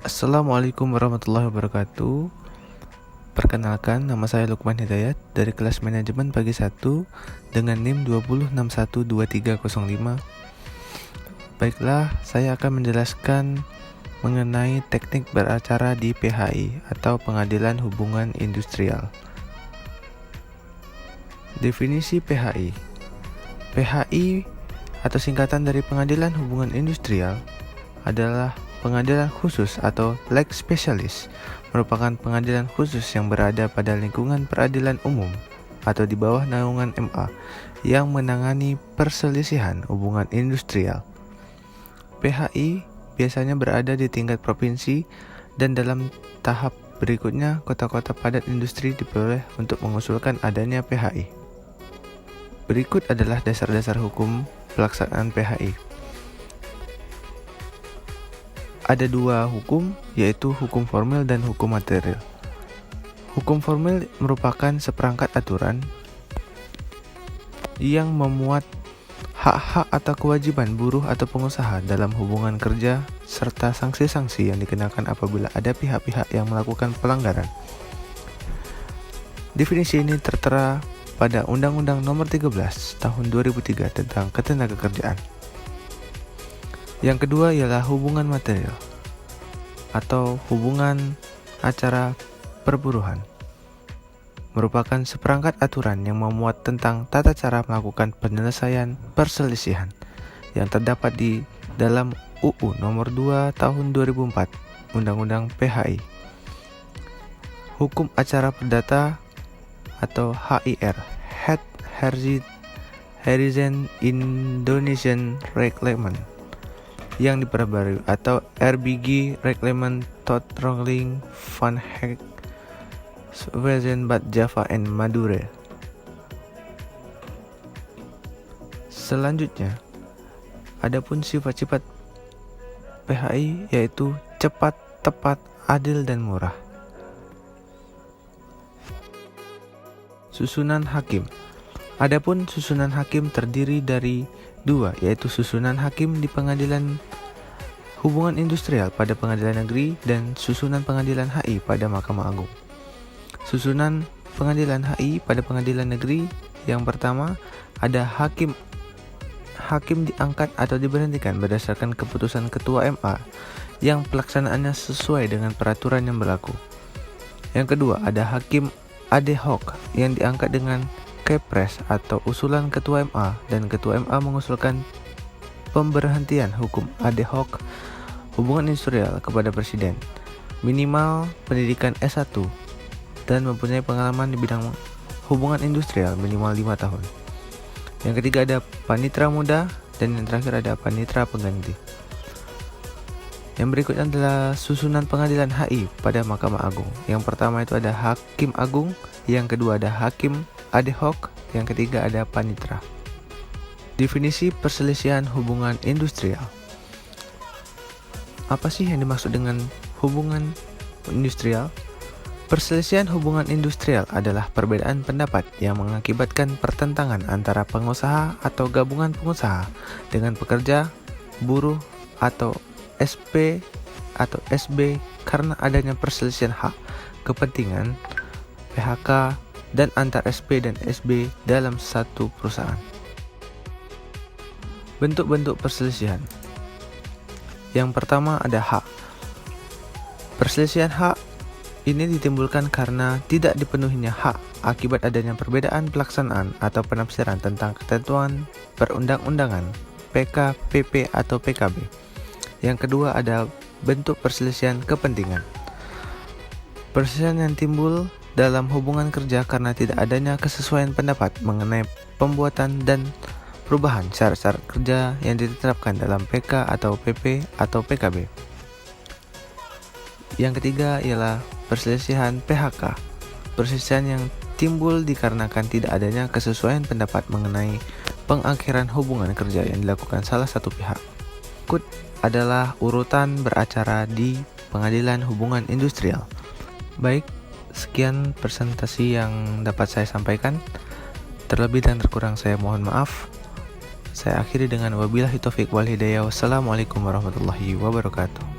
Assalamualaikum warahmatullahi wabarakatuh. Perkenalkan, nama saya Lukman Hidayat dari kelas manajemen pagi 1 dengan NIM 20612305. Baiklah, saya akan menjelaskan mengenai teknik beracara di PHI atau Pengadilan Hubungan Industrial. Definisi PHI. PHI atau singkatan dari Pengadilan Hubungan Industrial adalah pengadilan khusus atau leg specialist, merupakan pengadilan khusus yang berada pada lingkungan peradilan umum atau di bawah naungan MA yang menangani perselisihan hubungan industrial. PHI biasanya berada di tingkat provinsi dan dalam tahap berikutnya kota-kota padat industri diperoleh untuk mengusulkan adanya PHI. Berikut adalah dasar-dasar hukum pelaksanaan PHI. Ada dua hukum, yaitu hukum formil dan hukum material. Hukum formil merupakan seperangkat aturan yang memuat hak-hak atau kewajiban buruh atau pengusaha dalam hubungan kerja serta sanksi-sanksi yang dikenakan apabila ada pihak-pihak yang melakukan pelanggaran. Definisi ini tertera pada Undang-Undang Nomor 13 Tahun 2003 tentang Ketenagakerjaan. Yang kedua ialah hubungan material atau hubungan acara perburuhan. Merupakan seperangkat aturan yang memuat tentang tata cara melakukan penyelesaian perselisihan yang terdapat di dalam UU Nomor 2 Tahun 2004, Undang-Undang PHI. Hukum acara perdata atau HIR, Horizon Indonesian Reglement, yang diperbarui atau RBG Reglement tot Rolling van Hek Version Bad Java and Madura. Selanjutnya, adapun sifat-sifat PHI yaitu cepat, tepat, adil, dan murah. Susunan hakim. Adapun susunan hakim terdiri dari dua, yaitu susunan hakim di Pengadilan Hubungan Industrial pada Pengadilan Negeri dan susunan Pengadilan HI pada Mahkamah Agung. Susunan Pengadilan HI pada Pengadilan Negeri yang pertama ada hakim diangkat atau diberhentikan berdasarkan keputusan Ketua MA yang pelaksanaannya sesuai dengan peraturan yang berlaku. Yang kedua ada hakim ad hoc yang diangkat dengan Kepres atau usulan Ketua MA dan Ketua MA mengusulkan pemberhentian hukum ad hoc hubungan industrial kepada Presiden, minimal pendidikan S1 dan mempunyai pengalaman di bidang hubungan industrial minimal 5 tahun. Yang ketiga ada panitra muda dan yang terakhir ada panitra pengganti. Yang berikutnya adalah susunan pengadilan HI pada Mahkamah Agung. Yang pertama itu ada Hakim Agung, yang kedua ada Hakim ad hoc, yang ketiga ada panitra. Definisi perselisihan hubungan industrial. Apa sih yang dimaksud dengan hubungan industrial? Perselisihan hubungan industrial adalah perbedaan pendapat yang mengakibatkan pertentangan antara pengusaha atau gabungan pengusaha dengan pekerja, buruh, atau SP atau SB karena adanya perselisihan hak, kepentingan, PHK, dan antar SP dan SB dalam satu perusahaan. Bentuk-bentuk perselisihan. Yang pertama ada hak. Perselisihan hak ini ditimbulkan karena tidak dipenuhinya hak akibat adanya perbedaan pelaksanaan atau penafsiran tentang ketentuan perundang-undangan, PK, PP, atau PKB. Yang kedua ada bentuk perselisihan kepentingan. Perselisihan yang timbul dalam hubungan kerja karena tidak adanya kesesuaian pendapat mengenai pembuatan dan perubahan syarat-syarat kerja yang ditetapkan dalam PK atau PP atau PKB. Yang ketiga ialah perselisihan PHK. Perselisihan yang timbul dikarenakan tidak adanya kesesuaian pendapat mengenai pengakhiran hubungan kerja yang dilakukan salah satu pihak. Berikut adalah urutan beracara di Pengadilan Hubungan Industrial. Baik, sekian presentasi yang dapat saya sampaikan. Terlebih dan terkurang saya mohon maaf. Saya akhiri dengan wabillahi taufiq wal hidayah. Wassalamualaikum warahmatullahi wabarakatuh.